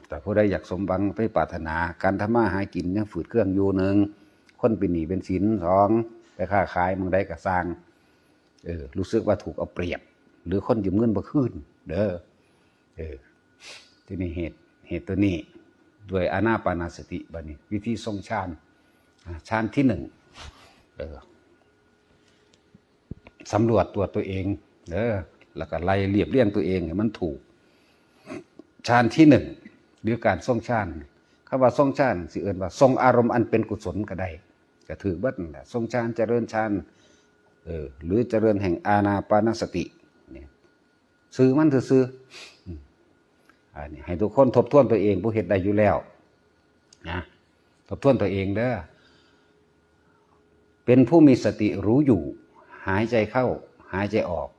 แต่ผู้ใดอยากสมหวังไปปรารถนาการทำมาหากินยังฝืดเครื่องอยู่หนึ่งคนเป็นหนี้เป็นสินสองไปค้าขายมึงได้กระสร้างรู้สึกว่าถูกเอาเปรียบหรือคนยืมเงินบ่คืนเด้อที่นี่เหตุตัวนี้ด้วยอานาปานสติบัดนี้วิธีทรงฌานที่หนึ่งสำรวจตัวเองแล้วก็ไล่เรียบเรียงตัวเองให้มันถูกฌานที่หนึ่งหรือการทรงฌานคำว่าทรงฌานสิเอิ้นว่าทรงอารมณ์อันเป็นกุศลก็ได้ก็ถือเบิดนั่นแหละทรงฌานเจริญฌานหรือเจริญแห่งอานาปานสติเนี่ยซื้อมันซื้อให้ทุกคนทบทวนตัวเองผู้เฮ็ดได้อยู่แล้วนะทบทวนตัวเองเด้อเป็นผู้มีสติรู้อยู่หายใจเข้าหายใจออก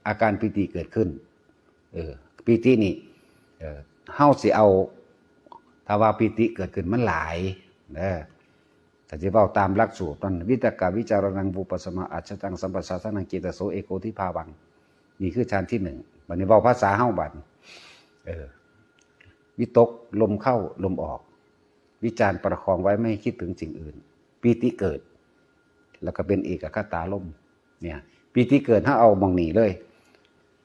อาการปิติเกิดขึ้นปิตินี่เฮาสิเอาถ้าว่าปิติเกิดขึ้นมันหลายแต่จะเว้าตามหลักสูตรนั่นวิตกวิจารณังวุปสมาอัจฉตังสัมปชัสสนังเจตโสเอโกทิภาวังนี่คือฌานที่หนึ่งบัดนี้เว้าภาษาเฮาบัดวิตกลมเข้าลมออกวิจารประคองไว้ไม่คิดถึงสิ่งอื่นปิติเกิดแล้วก็เป็นเอกคตารมณ์เนี่ยปิติเกิดถ้าเอามองหนีเลย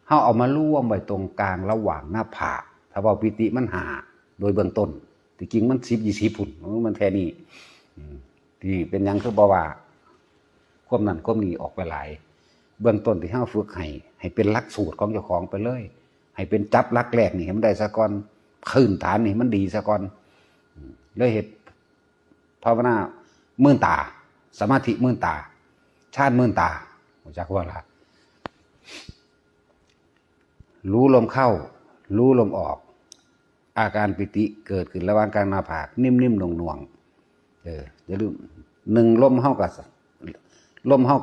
ถ้าเอามาร่วมไว้ตรงกลางระหว่างหน้าผากถ้าว่าปิติมันหาโดยเบื้องต้นที่จริงมัน10-20 พุ่นมันแค่นี้ที่เป็นยังคือบ่ว่าความนั้นความนี้ออกไปหลายเบื้องต้นที่เฮาฝึกให้เป็นหลักสูตรของเจ้าของไปเลยให้เป็นจับหลักแรกนี่ให้มันได้ซะก่อนพื้นฐานนี่มันดีซะก่อนเลยเฮ็ดภาวนามื่นตาสมาธิมื่นตาฌานมื่นตารู้จักว่าล่ะรู้ลมเข้ารู้ลมออกอาการปิติเกิดขึ้นระหว่างกลางหน้าผากนิ่มๆหน่วงๆอย่าลืมหนึ่งลมเฮา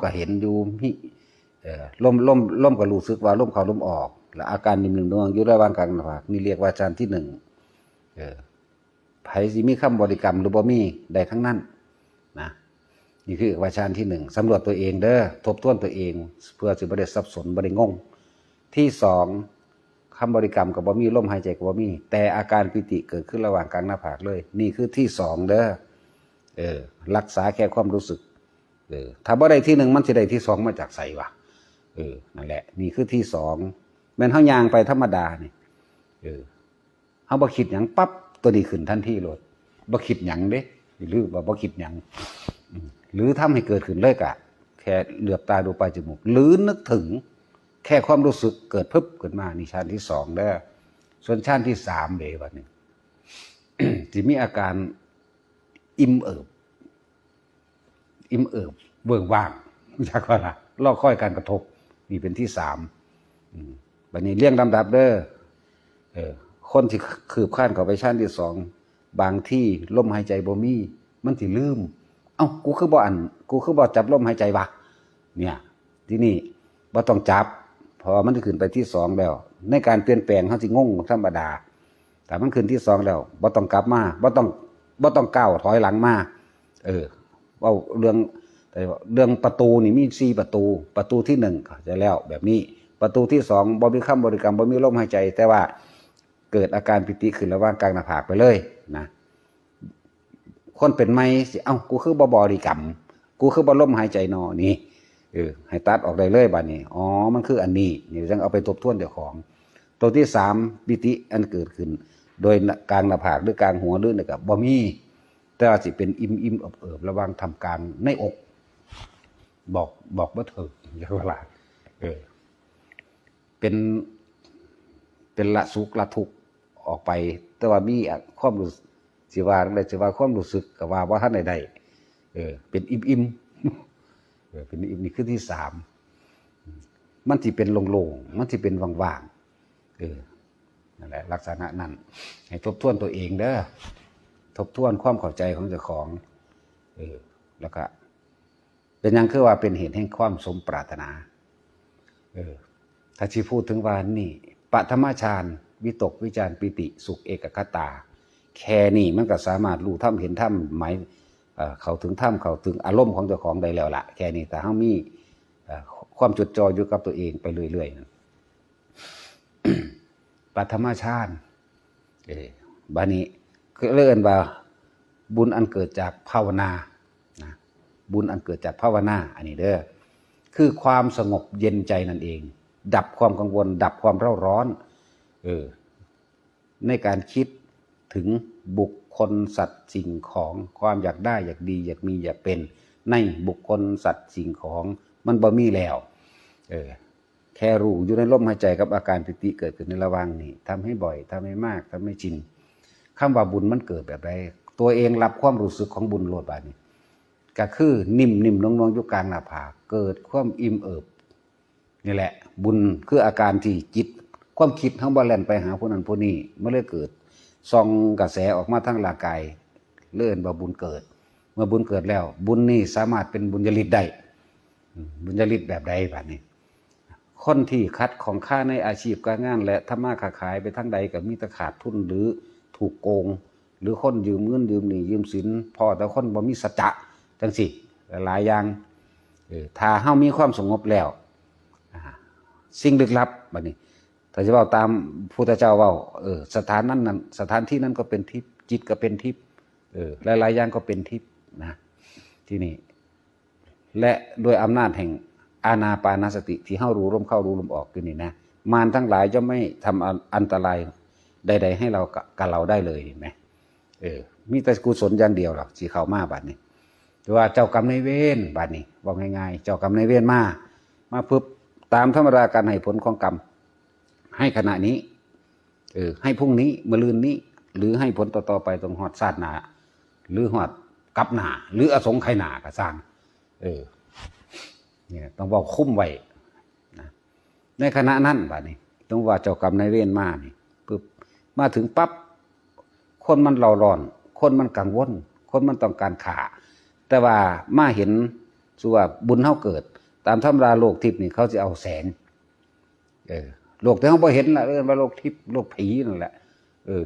ก็เห็นอยู่ลมก็รู้สึกว่าลมเข้าลมออกและอาการนิ่มๆหน่วงอยู่ระหว่างกลางหน้าผากนี่เรียกว่าฌานที่หนึ่งไผสิมีคำบริกรรมหรือบ่มีได้ทั้งนั้นนะนี่คือฌานที่หนึ่งสำรวจตัวเองเด้อทบทวนตัวเองเพื่อสิบ่ได้สับสนบ่ได้งงที่สองคำบริกรรมกับบ่มีลมหายใจกับบ่มีแต่อาการปิติเกิดขึ้นระหว่างกลางหน้าผากเลยนี่คือที่สองเด้อรักษาแค่ความรู้สึกถ้าบ่ได้ที่หนึ่งมันสิได้ที่สองมาจากไสวะนั่นแหละนี่คือที่สองแม้นเฮาย่างไปธรรมดานี่เฮาบ่คิดหยังปั๊บตัวนี้ขึ้นทันทีโลดบ่คิดหยังเด้หรือว่าบ่คิดหยังหรือทำให้เกิดขึ้นเลยกะแค่เหลือบตาดูปลายจมูกหรือนึกถึงแค่ความรู้สึกเกิดพึบขึ้นมานี่ฌานที่สองเด้อส่วนฌานที่สามเด้บัดนี้ สิมีอาการอิ่มเอิบเบิ่งว่างจักว่าล่ะรอคอยการกระทบนี่เป็นที่สามบัดนี้เรียงลำดับเด้อคนที่คืบคลานเข้าไปฌานที่สองบางที่ลมหายใจบ่มีมันสิลืมเอ้ากูคือบ่จับลมหายใจวะเนี่ยที่นี่บ่ต้องจับเพราะมันจะขึ้นไปที่สองแล้วในการเปลี่ยนแปลงเฮาสิงงธรรมดาแต่มันขึ้นที่สองแล้วบ่ต้องกลับมาบ่ต้องก้าวถอยหลังมาเว้าเรื่องประตูนี่มี4ประตูที่1ก็จะแล้วแบบนี้ประตูที่2บ่มีคำบริกรรมบ่มีลมหายใจแต่ว่าเกิดอาการปิติขึ้นระหว่างกลางหน้าผากไปเลยนะคนเป็นไม้สิเอ้ากูคือบ่บริกรรมกูคือบ่ลมหายใจนอนี่ให้ตัดออกได้เลยบัดนี้อ๋อมันคืออันนี้นี่จังเอาไปทบทวนเจ้าของตัวที่3ปิติอันเกิดขึ้นโดยกลางหน้าผากหรือกลางหัวหรือนี่ก็บ่มีแต่ว่าสิเป็นอิ่มๆเอิบๆระหว่างทำการในอกบอกบ่ถูกจังว่าล่ะเป็นละสุขละทุกข์ออกไปแต่ว่ามีความรู้สิว่าจังได๋สิว่าความรู้สึกก็ว่าบ่ทันได้เป็นอิ่มๆเป็นอิ่มนี่คือที่3มันสิเป็นโล่งๆมันสิเป็นว่างๆนั่นแหละลักษณะนั้นให้ทบทวนตัวเองเด้อทบทวนความเข้าใจของเจ้าของแล้วก็เป็นหยังคือว่าเป็นเหตุแห่งความสมปรารถนาถ้าสิพูดถึงว่านี่ปฐมฌานวิตกวิจารปิติสุขเอกคตาแค่นี้มันก็สามารถรู้ธรรมเห็นธรรมหมายเข้าถึงธรรมเข้าถึงอารมณ์ของเจ้าของได้แล้วล่ะแค่นี้แต่เฮามีความจดจ่ออยู่กับตัวเองไปเรื่อยๆปฐมฌาน บานี้ก็เรียกว่าบุญอันเกิดจากภาวนานะบุญอันเกิดจากภาวนาอันนี้เด้อคือความสงบเย็นใจนั่นเอง ดับความกังวลดับความเร่าร้อนในการคิดถึงบุคคลสัตว์สิ่งของความอยากได้อยากดีอยากมีอยากเป็นในบุคคลสัตว์สิ่งของมันบ่มีแล้วแค่รู้อยู่ในลมหายใจกับอาการปิติเกิดขึ้นในระหว่างนี้ทำให้บ่อยทำให้มากทำให้ชินคำว่าบุญมันเกิดแบบไรตัวเองรับความรู้สึกของบุญโลดบาดนี้ก็คือนิ่มๆน้องๆอยู่กลางหน้าผากเกิดความอิ่มเอิบนี่แหละบุญคืออาการที่จิตความคิดทั้งบ่แล่นไปหาผู้นั้นผู้นี้เมื่อเลยเกิดส่องกระแสออกมาทางร่างกายเลื่อนว่าบุญเกิดเมื่อบุญเกิดแล้วบุญนี่สามารถเป็นบุญญาฤทธิ์ได้บุญญาฤทธิ์แบบใดบาดนี้คนที่คัดของค่าในอาชีพการงานและทำมาค้าขายไปทั้งใดกับมีแต่ขาดทุนหรือถูกโกงหรือคนยืมเงินยืมหนี้ยืมสินพอแต่คนบ่มีสัจจะจังสิหลายอย่างถ้าเฮามีความสงบแล้วสิ่งลึกลับบัดนี้ถ้าจะเว้าตามพุทธเจ้าเว้าสถานนั้นสถานที่นั้นก็เป็นทิพย์จิตก็เป็นทิพย์หลายๆอย่างก็เป็นทิพย์นะที่นี่และด้วยอำนาจแห่งอานาปานสติที่เฮารู้ลมเข้ารู้ลมออกอยู่นี่นะมารทั้งหลายจะไม่ทำอันตรายใดๆให้เรากับเราได้เลยเห็นไหมมีแต่กุศลอย่างเดียวหรอกสิเข้ามาบัดนี้หรือว่าเจ้ากรรมนายเวรบัดนี้บอกง่ายๆเจ้ากรรมนายเวรมาปึ๊บตามธรรมดาการให้ผลของกรรมให้ขณะนี้ให้พรุ่งนี้มะรืนนี้หรือให้ผลต่อๆไปตรงหอดชาติหน้าหรือหอดกับหน้าหรืออสงไขยหน้าก็สร้างเนี่ยต้องบอกคุ้มไว้นะในขณะนั้นบัดนี้ต้องว่าเจ้ากรรมนายเวรมานี่ปึ๊บมาถึงปั๊บคนมันเร่าร้อนคนมันกังวลคนมันต้องการขาแต่ว่ามาเห็นสุว่าบุญเฮาเกิดตามธรรมดาโลกทิพย์นี่เขาจะเอาแสงโลกที่เขาบ่เห็นล่ะเรียกว่าโลกทิพย์โลกผีนั่นแหละ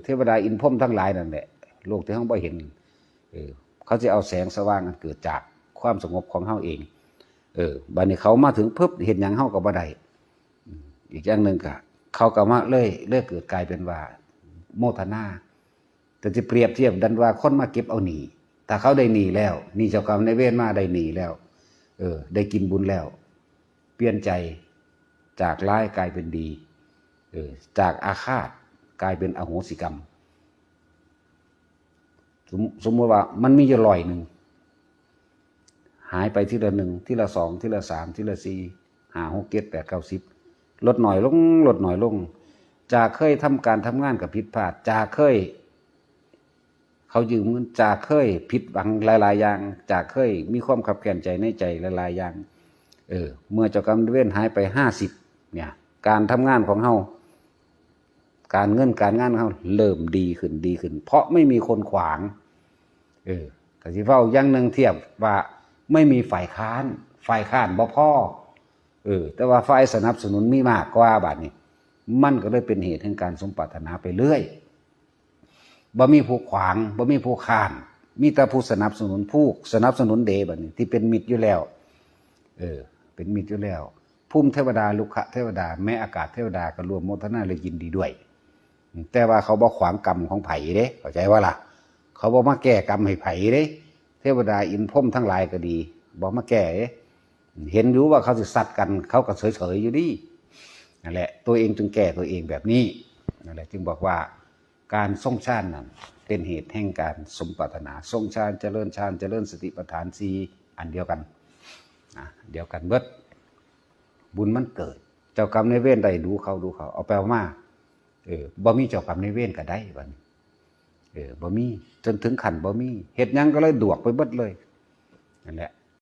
เทวดาอินพรหมทั้งหลายนั่นแหละโลกที่เขาบ่เห็นเขาจะเอาแสงสว่างเกิดจากความสงบของเฮาเองบัดนี้เขามาถึงปุ๊บเห็นหยังเฮาก็บ่ได้อีกอย่างหนึ่งก็เขาก็มาเลยเกิดกลายเป็นว่าโมทนาแต่จะเปรียบเทียบดันว่าคนมาเก็บเอาหนีถ้าเขาได้หนีแล้วนี่เจ้ากรรมนายเวรมาได้หนีแล้วได้กินบุญแล้วเปลี่ยนใจจากร้ายกลายเป็นดีจากอาฆาตกลายเป็นอโหสิกรรมสมมติว่ามันมีอยู่100หายไปทีละ1ทีละ2ทีละ3ทีละ4 5 6 7 8 9 10ลดหน่อยลงลดหน่อยลงจากเคยทำการทำงานกับผิดพลาดจากเคยเขายืมเงินจากเคยผิดหวังหลายๆอย่างจากเคยมีความขับแค้นใจในใจหลายๆอย่างเมื่อเจ้ากรรมนายเวรหายไป50เนี่ยการทำงานของเฮาการเงินการงานของเฮาเริ่มดีขึ้นเพราะไม่มีคนขวางก็สิเว้าอย่างนึงเทียบว่าไม่มีฝ่ายค้านบ่พอแต่ว่าฝ่ายสนับสนุนมีมากกว่าบัดนี้มันก็เลยเป็นเหตุแห่งการสมปรารถนาไปเรื่อยบ่มีผู้ขวางบ่มีผู้ค้านมีแต่ผู้สนับสนุนเดบัดนี้ที่เป็นมิตรอยู่แล้วเป็นมิตรอยู่แล้วภูมิเทวดาลุกขเทวดาแม้อากาศเทวดาก็รวมโมทนาเลยยินดีด้วยแต่ว่าเขาบ่ขวางกรรมของไผเด้เข้าใจว่าล่ะเขาบ่มาแก้กรรมให้ไผเด้เทวดาอินพรหมทั้งหลายก็ดีบ่มาแก้เห็นอยู่ว่าเขาสิสัตว์กันเขาก็เฉยๆอยู่ดีนั่นแหละตัวเองจึงแก้ตัวเองแบบนี้นั่นแหละจึงบอกว่าการทรงฌานนั้นเป็นเหตุแห่งการสมปรารถนาทรงฌานเจริญฌานเจริญสติปัฏฐาน4อันเดียวกันเดียวกันเบิดบุญมันเกิดเจ้ากรรมนายเวรได้ดูเขาเอาไปเอามาบ่มีเจ้ากรรมนายเวรก็ได้บัดนี้บ่มีจนถึงขั้นบ่มีเฮ็ดหยังก็เลยดวกไปเบิดเลยนั่นแหละ